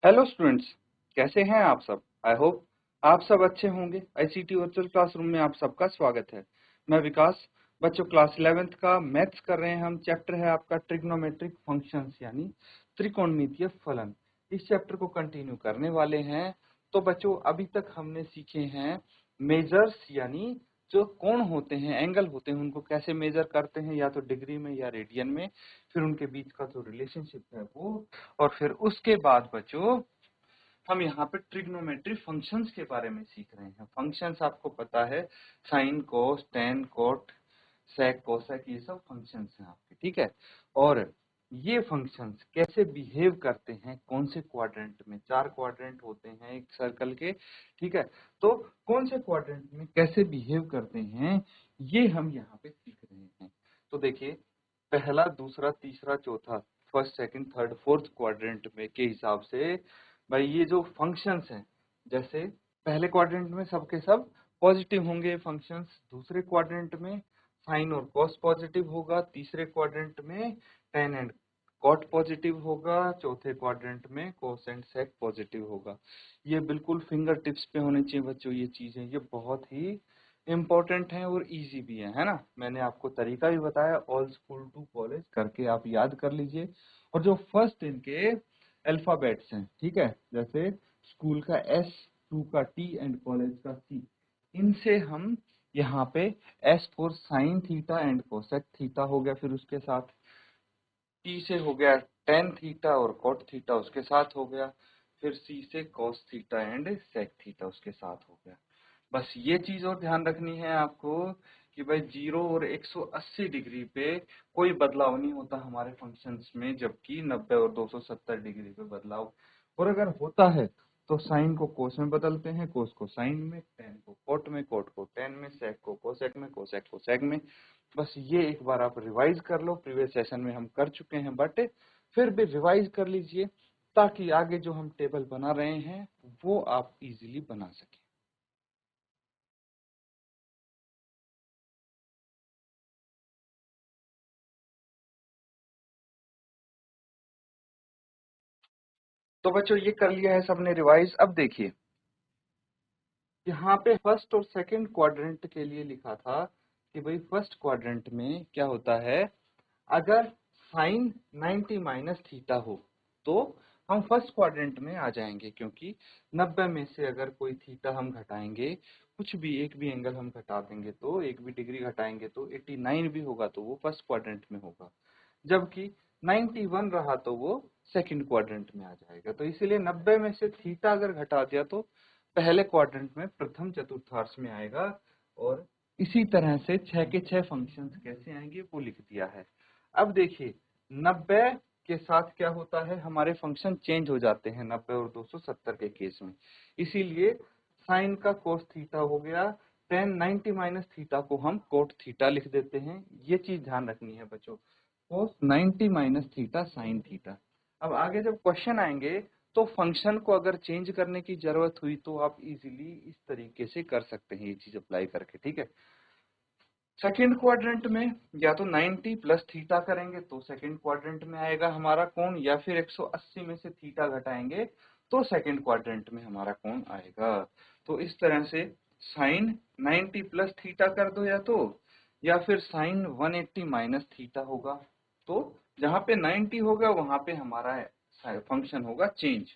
Hello students, कैसे हैं आप सब। आई होप आप सब अच्छे होंगे। आईसीटी वर्चुअल क्लासरूम में आप सबका स्वागत है। मैं विकास। बच्चों, क्लास 11th का मैथ्स कर रहे हैं हम। चैप्टर है आपका ट्रिग्नोमेट्रिक फंक्शंस यानी त्रिकोणमितीय फलन। इस चैप्टर को कंटिन्यू करने वाले हैं। तो बच्चों, अभी तक हमने सीखे हैं मेजर्स यानी जो कोण होते हैं, एंगल होते हैं, उनको कैसे मेजर करते हैं, या तो डिग्री में या रेडियन में। फिर उनके बीच का जो रिलेशनशिप है वो, और फिर उसके बाद बच्चों हम यहाँ पे ट्रिग्नोमेट्री फंक्शंस के बारे में सीख रहे हैं। फंक्शंस आपको पता है, साइन, कोस, टेन, कोट, सेक, कोसेक, ये सब फंक्शंस हैं आपके, ठीक है। और ये फंक्शंस कैसे बिहेव करते हैं, कौन से क्वाड्रेंट में, 4 क्वाड्रेंट होते हैं एक सर्कल के, ठीक है। तो कौन से क्वाड्रेंट में कैसे बिहेव करते हैं, ये हम यहाँ पे सीख रहे हैं। तो देखिए, पहला, दूसरा, तीसरा, चौथा, first, second, third, fourth quadrant में के हिसाब से भाई ये जो फंक्शंस हैं, जैसे पहले क्वाड्रेंट में सबके सब पॉजिटिव होंगे फंक्शंस, दूसरे क्वाड्रेंट में साइन और कॉस पॉजिटिव होगा, तीसरे क्वाड्रेंट में टेन एंड कॉट पॉजिटिव होगा, चौथे क्वाड्रेंट में कोस एंड सेक पॉजिटिव होगा। ये बिल्कुल फिंगर टिप्स पे होने चाहिए बच्चों ये चीजें। ये बहुत ही इम्पोर्टेंट है और इजी भी है ना। मैंने आपको तरीका भी बताया, ऑल स्कूल टू कॉलेज करके आप याद कर लीजिए। और जो फर्स्ट इनके अल्फाबेट्स हैं, ठीक है, जैसे स्कूल का एस, टू का टी एंड कॉलेज का सी, इनसे हम यहाँ पे S for sine theta and cosec theta हो गया, फिर उसके साथ टी से हो गया टेन थीटा और कोट थीटा उसके साथ हो गया, फिर सी से cos theta and sec theta उसके साथ हो गया। बस ये चीज और ध्यान रखनी है आपको कि भाई 0 और 180 डिग्री पे कोई बदलाव नहीं होता हमारे फंक्शंस में, जबकि 90 और 270 डिग्री पे बदलाव, और अगर होता है तो साइन को कोस में बदलते हैं, कोस को साइन में, टेन को कोट में, कोट को टेन में, सेक को कोसेक में, कोसेक को सेक में। बस ये एक बार आप रिवाइज कर लो, प्रीवियस सेशन में हम कर चुके हैं, बट फिर भी रिवाइज कर लीजिए ताकि आगे जो हम टेबल बना रहे हैं वो आप इजीली बना सकें। तो बच्चों, ये कर लिया है सबने रिवाइज। अब देखिए, यहाँ पे फर्स्ट और सेकंड क्वाड्रेंट के लिए लिखा था कि भाई फर्स्ट क्वाड्रेंट में क्या होता है, अगर साइन 90 माइनस थीटा हो तो हम फर्स्ट क्वाड्रेंट में आ जाएंगे, क्योंकि 90 में से अगर कोई थीटा हम घटाएंगे, कुछ भी एक भी एंगल हम घटा देंगे, तो एक भी डिग्री घटाएंगे तो 89 भी होगा तो वो फर्स्ट क्वाड्रेंट में होगा, जबकि 91 रहा तो वो सेकंड क्वाड्रेंट में आ जाएगा। तो इसीलिए 90 में से थीटा अगर घटा दिया तो पहले क्वाड्रेंट में प्रथम चतुर्थांश में आएगा। और इसी तरह से 6 के 6 फंक्शंस कैसे आएंगे वो लिख दिया है। अब देखिए, 90 के साथ क्या होता है, हमारे फंक्शन चेंज हो जाते हैं 90 और 270 के केस में। इसीलिए साइन का कोस थीटा हो गया, टेन 90 माइनस थीटा को हम कोट थीटा लिख देते हैं। ये चीज ध्यान रखनी है बच्चों, कोस 90 माइनस थीटा साइन थीटा। अब आगे जब क्वेश्चन आएंगे तो फंक्शन को अगर चेंज करने की जरूरत हुई तो आप इजीली इस तरीके से कर सकते हैं ये चीज अप्लाई करके, ठीक है। सेकेंड क्वाड्रेंट में या तो 90 प्लस थीटा करेंगे तो सेकेंड क्वाड्रेंट में आएगा हमारा कोण, या फिर 180 में से थीटा घटाएंगे तो सेकेंड क्वाड्रेंट में हमारा कोण आएगा। तो इस तरह से साइन 90 प्लस थीटा कर दो, या फिर साइन 180 माइनस थीटा होगा। तो जहां पे 90 होगा वहां पे हमारा फंक्शन होगा चेंज।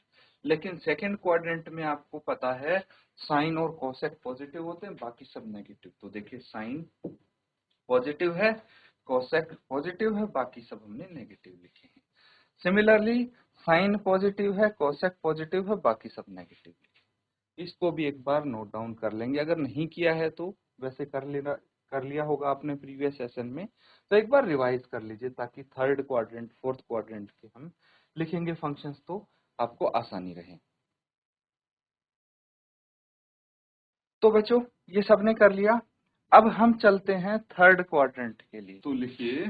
लेकिन सेकेंड क्वाड्रेंट में आपको पता है साइन और कोसेक पॉजिटिव होते हैं, बाकी सब नेगेटिव। तो देखिए, साइन पॉजिटिव है, कोसेक पॉजिटिव है, बाकी सब हमने नेगेटिव लिखे हैं। सिमिलरली साइन पॉजिटिव है, कोसेक पॉजिटिव है, बाकी सब नेगेटिव लिखे। इसको भी एक बार नोट डाउन कर लेंगे, अगर नहीं किया है तो वैसे कर लिया होगा आपने प्रीवियस सेशन में, तो एक बार रिवाइज कर लीजिए ताकि थर्ड क्वाड्रेंट फोर्थ क्वाड्रेंट के हम लिखेंगे फंक्शंस तो आपको आसानी रहे। तो बच्चों, ये सबने कर लिया। अब हम चलते हैं थर्ड क्वाड्रेंट के लिए। तो लिखिए,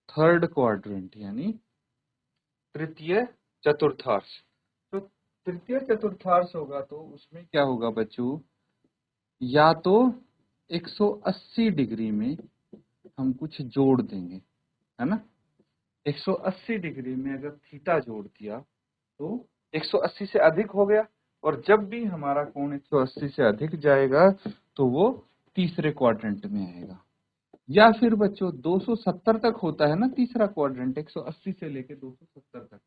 थर्ड क्वाड्रेंट यानी तृतीय चतुर्थांश। तो तृतीय चतुर्थांश होगा तो उसमें क्या होगा बच्चों, या तो 180 डिग्री में हम कुछ जोड़ देंगे, है ना। 180 डिग्री में अगर थीटा जोड़ दिया तो 180 से अधिक हो गया, और जब भी हमारा कोण 180 से अधिक जाएगा तो वो तीसरे क्वाड्रेंट में आएगा। या फिर बच्चों 270 तक होता है ना तीसरा क्वाड्रेंट, 180 से लेके 270 तक,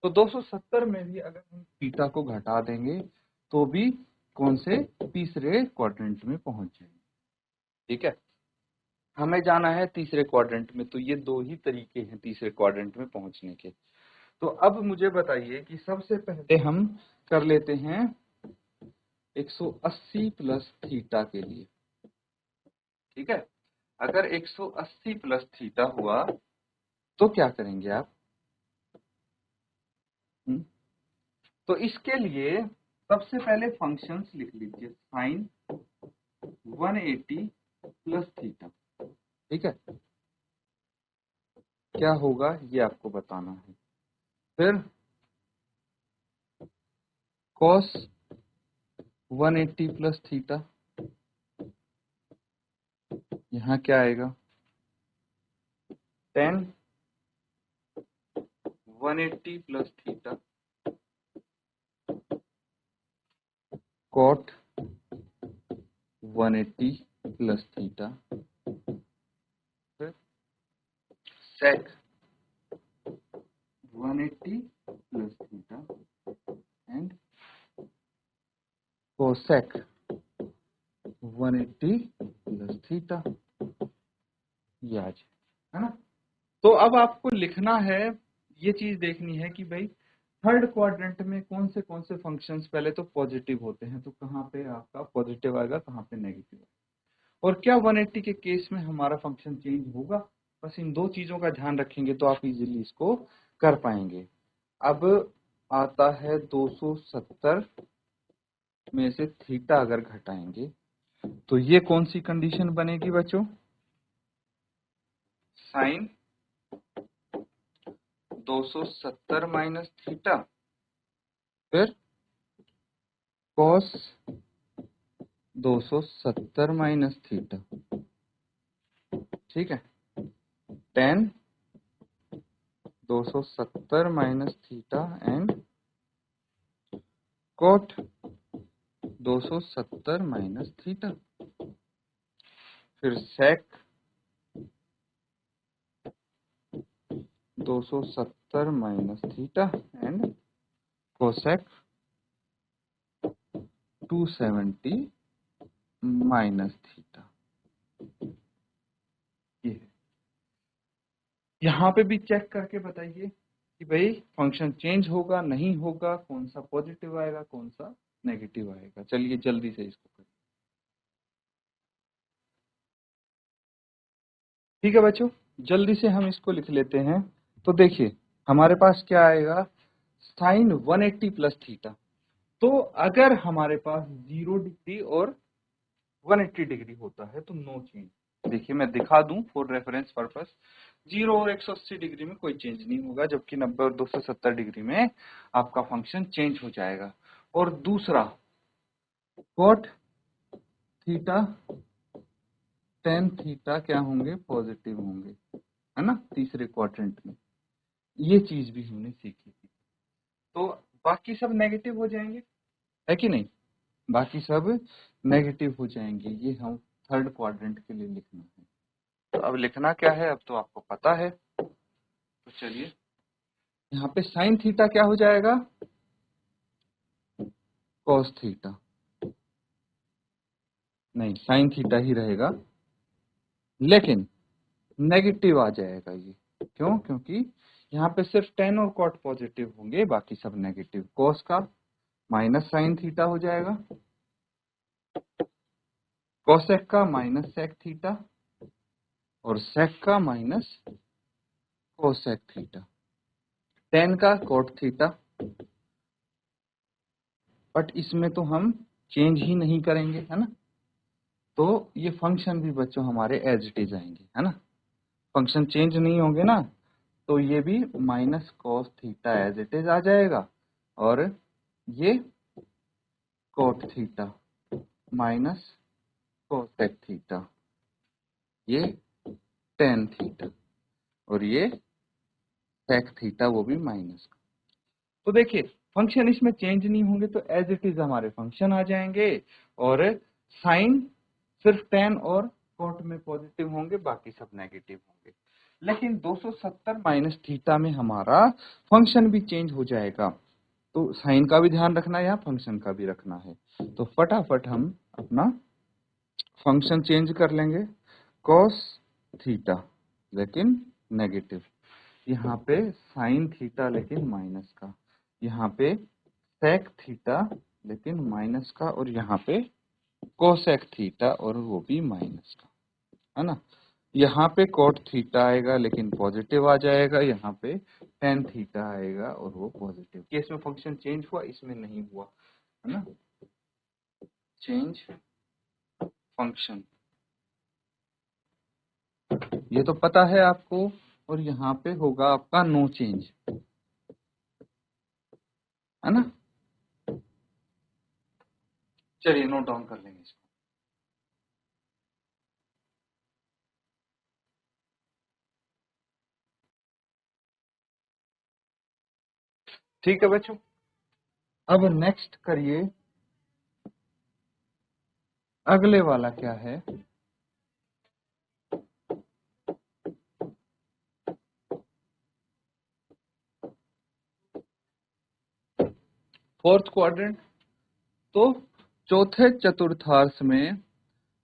तो 270 में भी अगर हम थीटा को घटा देंगे तो भी कौन से तीसरे क्वाड्रेंट में पहुंच जाएंगे। ठीक है, हमें जाना है तीसरे क्वाड्रेंट में, तो ये दो ही तरीके हैं तीसरे क्वाड्रेंट में पहुंचने के। तो अब मुझे बताइए कि सबसे पहले हम कर लेते हैं 180 प्लस थीटा के लिए। ठीक है, अगर 180 प्लस थीटा हुआ तो क्या करेंगे आप? तो इसके लिए सबसे पहले फंक्शंस लिख लीजिए, साइन 180 प्लस थीटा। ठीक है, क्या होगा ये आपको बताना है। फिर cos 180 प्लस थीटा, यहाँ क्या आएगा? tan 180 plus theta cot 180 plus theta, फिर sec 180 plus theta and cosec 180 plus theta. ये आज है ना। तो अब आपको लिखना है, ये चीज देखनी है कि भाई थर्ड क्वाड्रेंट में कौन से फंक्शंस पहले तो पॉजिटिव होते हैं, तो कहाँ पे आपका पॉजिटिव आएगा, कहाँ पे नेगेटिव आएगा, और क्या 180 के केस में हमारा फंक्शन चेंज होगा। बस इन दो चीजों का ध्यान रखेंगे तो आप इजीली इसको कर पाएंगे। अब आता है 270 में से थीटा अगर घटाएंगे तो ये कौन सी कंडीशन बनेगी बच्चों? साइन 270 माइनस थीटा, फिर कॉस 270 माइनस थीटा। ठीक है, tan 270 minus theta and cot 270 minus theta, फिर sec 270 minus theta and cosec 270 minus theta. ये यहाँ पे भी चेक करके बताइए कि भाई फंक्शन चेंज होगा नहीं होगा, कौन सा पॉजिटिव आएगा कौन सा नेगेटिव आएगा। चलिए जल्दी से इसको करिए। ठीक है बच्चों, जल्दी से हम इसको लिख लेते हैं। तो देखिए हमारे पास क्या आएगा, साइन 180 प्लस थीटा। तो अगर हमारे पास 0 डिग्री और 180 डिग्री होता है तो नो चेंज। देखिए मैं दिखा दूं फॉर रेफरेंस पर्पस, 0 और 180 डिग्री में कोई चेंज नहीं होगा, जबकि 90 और 270 डिग्री में आपका फंक्शन चेंज हो जाएगा। और दूसरा कॉट थीटा टेन थीटा क्या होंगे, पॉजिटिव होंगे, है ना, तीसरे क्वाड्रेंट में। ये चीज भी हमने सीखी थी। तो बाकी सब नेगेटिव हो जाएंगे, है कि नहीं? बाकी सब नेगेटिव हो जाएंगे, ये हम थर्ड क्वाड्रेंट के लिए लिखना है। तो अब लिखना क्या है, अब तो आपको पता है। तो चलिए यहाँ पे साइन थीटा क्या हो जाएगा, कॉस थीटा, नहीं साइन थीटा ही रहेगा, लेकिन नेगेटिव आ जाएगा ये। क्यों? क्योंकि यहाँ पे सिर्फ टेन और कॉट पॉजिटिव होंगे, बाकी सब नेगेटिव। कॉस का माइनस साइन थीटा हो जाएगा, कॉसेक का माइनस सेक थीटा, और सेक का माइनस कोसेक थीटा, टेन का कॉट थीटा। बट इसमें तो हम चेंज ही नहीं करेंगे, है ना, तो ये फंक्शन भी बच्चों हमारे एज इट इज आएंगे, है ना। फंक्शन चेंज नहीं होंगे ना, तो ये भी minus cos theta as it is आ जाएगा, और ये cot theta minus cosec theta, ये टेन थीटा, और ये सेक थीटा, वो भी माइनस का। तो देखिए फंक्शन इसमें चेंज नहीं होंगे तो एज इट इज हमारे फंक्शन आ जाएंगे, और साइन सिर्फ टेन और कोट में पॉजिटिव होंगे, बाकी सब नेगेटिव होंगे। लेकिन 270 माइनस थीटा में हमारा फंक्शन भी चेंज हो जाएगा, तो साइन का भी ध्यान रखना है, यहाँ फंक्शन का भी रखना है। तो फटाफट हम अपना फंक्शन चेंज कर लेंगे, कॉस थीटा लेकिन नेगेटिव, यहाँ पे साइन थीटा लेकिन माइनस का, यहाँ पे सेक थीटा लेकिन माइनस का, और यहाँ पे कोसेक थीटा और वो भी माइनस का, है ना। यहाँ पे कोट थीटा आएगा लेकिन पॉजिटिव आ जाएगा, यहाँ पे टेन थीटा आएगा और वो पॉजिटिव। केस में फंक्शन चेंज हुआ, इसमें नहीं हुआ, है ना। चेंज फंक्शन, ये तो पता है आपको, और यहाँ पे होगा आपका नो चेंज, है ना। चलिए नोट डाउन कर लेंगे इसको। ठीक है बच्चों, अब नेक्स्ट करिए, अगले वाला क्या है। फोर्थ क्वाड्रेंट, तो चौथे चतुर्थांश में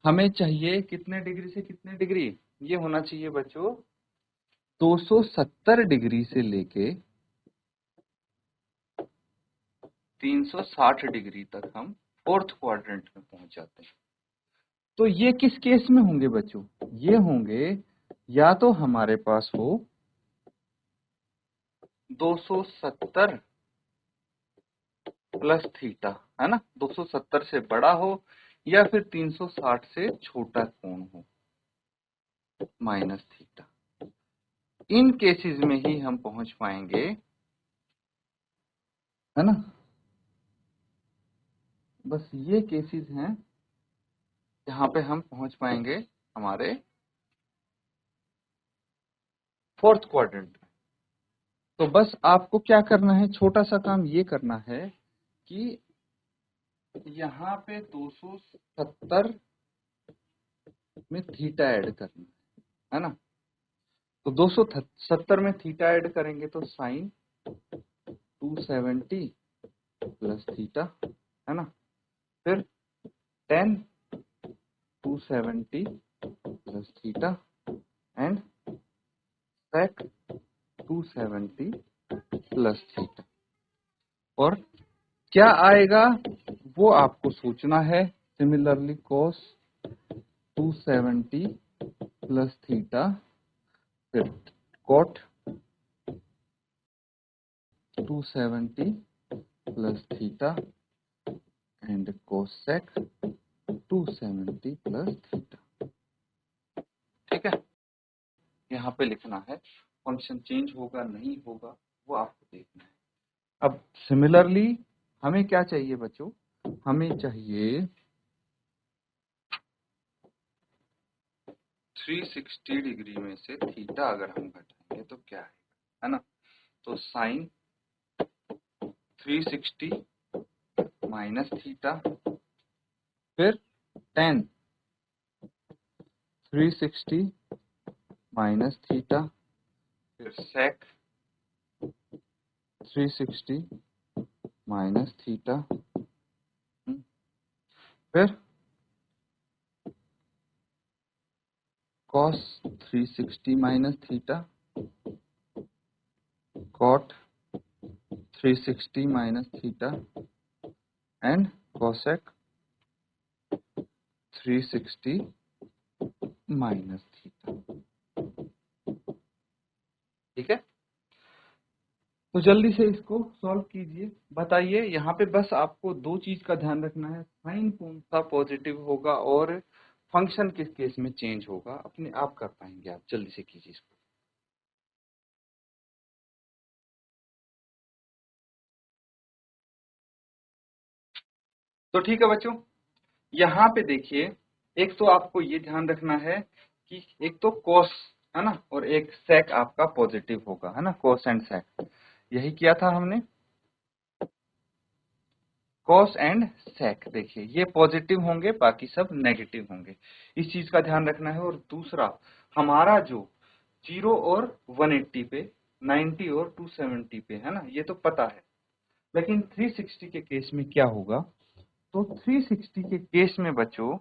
हमें चाहिए कितने डिग्री से कितने डिग्री, ये होना चाहिए बच्चों 270 डिग्री से लेके 360 डिग्री तक हम फोर्थ क्वाड्रेंट में पहुंच जाते हैं। तो ये किस केस में होंगे बच्चों, ये होंगे या तो हमारे पास हो 270 प्लस थीटा, है ना, 270 से बड़ा हो, या फिर 360 से छोटा कोण हो माइनस थीटा। इन केसेस में ही हम पहुंच पाएंगे, है ना। बस ये केसेस हैं जहां पे हम पहुंच पाएंगे हमारे फोर्थ क्वाड्रेंट में। तो बस आपको क्या करना है, छोटा सा काम ये करना है कि यहाँ पे 270 में थीटा ऐड करना है ना। तो 270 में थीटा ऐड करेंगे तो साइन 270 प्लस थीटा, है ना। फिर tan 270 plus theta and sec 270 plus theta. और क्या आएगा वो आपको सोचना है। सिमिलरली cos 270 प्लस थीटा, फिर cot 270 plus theta and cosec 270 plus theta. ठीक है, यहाँ पे लिखना है, फंक्शन चेंज होगा नहीं होगा वो आपको देखना है। अब सिमिलरली हमें क्या चाहिए बच्चों, हमें चाहिए 360 डिग्री में से थीटा अगर हम घटाएंगे तो क्या है ना। तो साइन 360 माइनस थीटा, फिर टेन 360 माइनस थीटा, फिर सेक 360 माइनस थीटा, फिर cos 360 minus theta, cot 360 minus theta and cosec 360 minus theta. ठीक है, तो जल्दी से इसको सॉल्व कीजिए। बताइए, यहाँ पे बस आपको दो चीज का ध्यान रखना है, साइन कौन सा पॉजिटिव होगा और फंक्शन किस केस में चेंज होगा, अपने आप कर पाएंगे आप। जल्दी से कीजिए इसको। तो ठीक है बच्चों, यहाँ पे देखिए एक तो आपको ये ध्यान रखना है कि एक तो कॉस है ना, और एक सेक आपका पॉजिटिव होगा, है ना, कॉस एंड सेक। यही किया था हमने, कॉस एंड सेक। देखिए ये पॉजिटिव होंगे, बाकी सब नेगेटिव होंगे, इस चीज का ध्यान रखना है। और दूसरा, हमारा जो 0 और 180 पे, 90 और 270 पे, है ना, ये तो पता है। लेकिन 360 के केस में क्या होगा, तो 360 के केस में बच्चों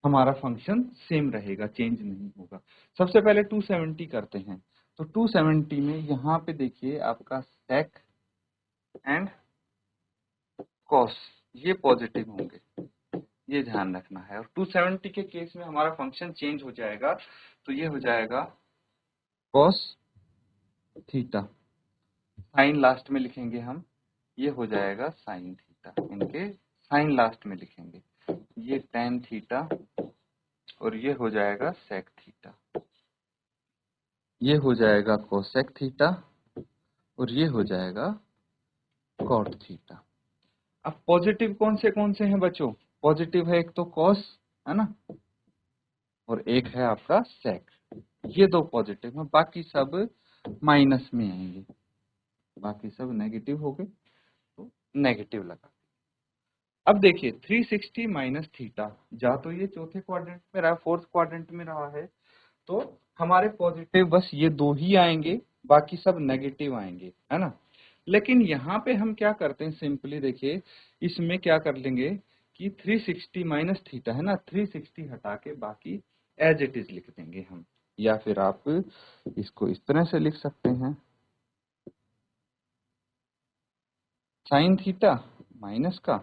हमारा फंक्शन सेम रहेगा, चेंज नहीं होगा। सबसे पहले 270 करते हैं, तो 270 में यहाँ पे देखिए आपका सेक एंड कॉस ये पॉजिटिव होंगे, ये ध्यान रखना है। और 270 के केस में हमारा फंक्शन चेंज हो जाएगा, तो ये हो जाएगा कॉस थीटा, साइन लास्ट में लिखेंगे हम, ये हो जाएगा साइन थीटा, इनके साइन लास्ट में लिखेंगे, ये टेन थीटा, और ये हो जाएगा सेक थीटा, ये हो जाएगा कोसेक थीटा, और ये हो जाएगा कॉट थीटा। अब पॉजिटिव कौन से हैं बच्चों, पॉजिटिव है एक तो कॉस, है ना, और एक है आपका सेक, ये दो पॉजिटिव है, बाकी सब माइनस में आएंगे, बाकी सब नेगेटिव हो गए, तो नेगेटिव लगा। अब देखिए 360 माइनस थीटा, जा तो ये चौथे क्वाड्रेंट में रहा, फोर्थ क्वाड्रेंट में रहा है, तो हमारे पॉजिटिव बस ये दो ही आएंगे, बाकी सब नेगेटिव आएंगे, है ना। लेकिन यहाँ पे हम क्या करते हैं, सिंपली देखिए इसमें क्या कर लेंगे कि 360 माइनस थीटा है ना, 360 हटा के बाकी एज इट इज लिख देंगे हम, या फिर आप इसको इस तरह से लिख सकते हैं, साइन थीटा माइनस का,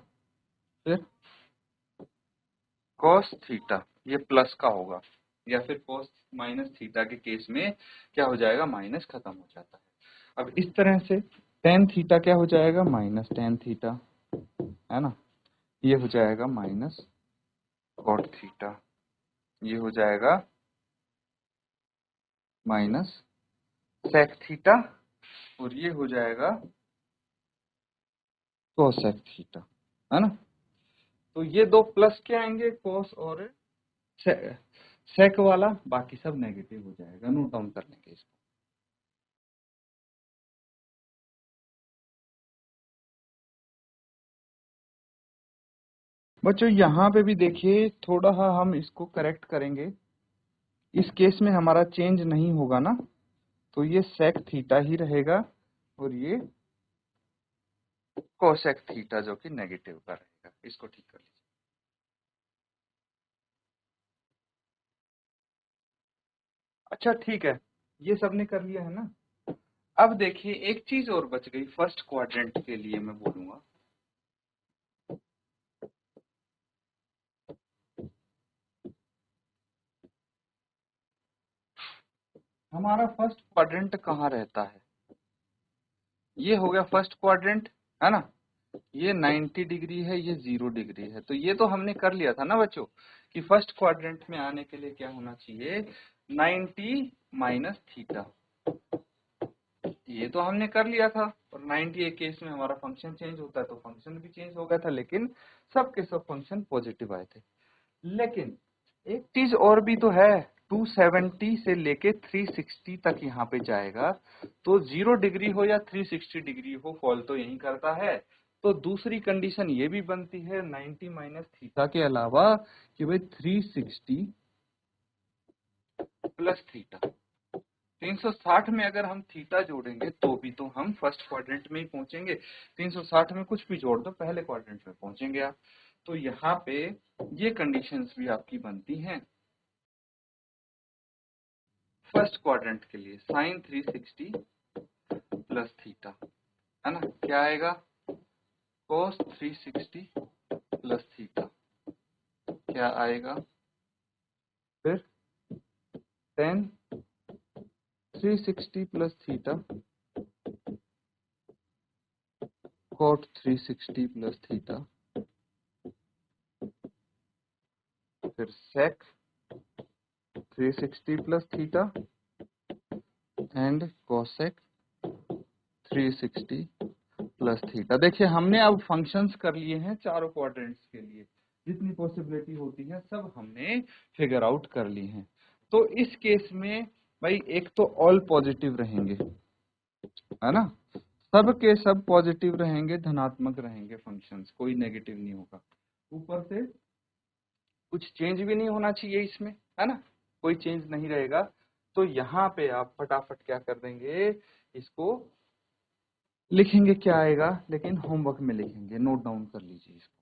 फिर कॉस थीटा, ये प्लस का होगा, या फिर कॉस माइनस थीटा के केस में क्या हो जाएगा, माइनस खत्म हो जाता है। अब इस तरह से टेन थीटा क्या हो जाएगा, माइनस टेन थीटा, है ना, ये हो जाएगा माइनस कॉट थीटा, ये हो जाएगा माइनस सेक थीटा, और ये हो जाएगा कोसेक थीटा, है ना। तो ये दो प्लस के आएंगे, कोस और सेक वाला, बाकी सब नेगेटिव हो जाएगा, नोट डाउन कर लेंगे इसको। बच्चों यहाँ पे भी देखिए थोड़ा हम इसको करेक्ट करेंगे, इस केस में हमारा चेंज नहीं होगा ना, तो ये सेक थीटा ही रहेगा, और ये कोसेक थीटा जो कि नेगेटिव का रहेगा, इसको ठीक कर लीजिए। अच्छा ठीक है, ये सबने कर लिया है ना। अब देखिए एक चीज और बच गई, फर्स्ट क्वाड्रेंट के लिए मैं बोलूंगा, हमारा फर्स्ट क्वाड्रेंट कहाँ रहता है, ये हो गया फर्स्ट क्वाड्रेंट, है ना, ये 90 डिग्री है, ये 0 डिग्री है, तो ये तो हमने कर लिया था ना बच्चों, कि फर्स्ट क्वाड्रेंट में आने के लिए क्या होना चाहिए, 90 माइनस थीटा, ये तो हमने कर लिया था। और 90 एक केस में हमारा फंक्शन चेंज होता है, तो फंक्शन भी चेंज हो गया था, लेकिन सबके सब फंक्शन पॉजिटिव आए थे। लेकिन एक चीज और भी तो है, 270 से लेके 360 तक यहाँ पे जाएगा, तो 0 डिग्री हो या 360 डिग्री हो, फॉल तो यही करता है। तो दूसरी कंडीशन ये भी बनती है 90 माइनस थीटा के अलावा, कि भाई 360 प्लस थीटा, 360 में अगर हम थीटा जोड़ेंगे तो भी तो हम फर्स्ट क्वाड्रेंट में ही पहुंचेंगे, 360 में कुछ भी जोड़ दो पहले क्वाड्रेंट में पहुंचेंगे आप। तो यहाँ पे ये कंडीशंस भी आपकी बनती हैं फर्स्ट क्वाड्रेंट के लिए, साइन 360 प्लस थीटा, है ना, क्या आएगा, कोस 360 प्लस थीटा, क्या आएगा, फिर tan 360 plus theta, cot 360 plus theta, फिर sec 360 plus theta, and cosec 360 plus theta. देखिए हमने अब फंक्शंस कर लिए हैं चारों क्वाड्रेंट्स के लिए, जितनी पॉसिबिलिटी होती है सब हमने फिगर आउट कर ली है। तो इस केस में भाई एक तो ऑल पॉजिटिव रहेंगे, है ना, सब के सब पॉजिटिव रहेंगे, धनात्मक रहेंगे फंक्शंस, कोई नेगेटिव नहीं होगा। ऊपर से कुछ चेंज भी नहीं होना चाहिए इसमें, है ना, कोई चेंज नहीं रहेगा। तो यहाँ पे आप फटाफट क्या कर देंगे, इसको लिखेंगे, क्या आएगा, लेकिन होमवर्क में लिखेंगे, नोट डाउन कर लीजिए इसको।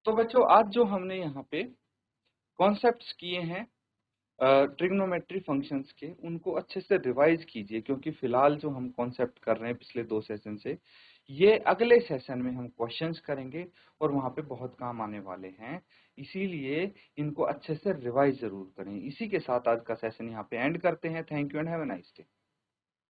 तो बच्चों आज जो हमने यहाँ पे कॉन्सेप्ट्स किए हैं ट्रिग्नोमेट्री फंक्शंस के, उनको अच्छे से रिवाइज कीजिए, क्योंकि फिलहाल जो हम कॉन्सेप्ट कर रहे हैं पिछले 2 सेशन से, ये अगले सेशन में हम क्वेश्चंस करेंगे और वहां पे बहुत काम आने वाले हैं। इसीलिए इनको अच्छे से रिवाइज जरूर करें। इसी के साथ आज का सेशन यहाँ पे एंड करते हैं। Thank you and have a nice day.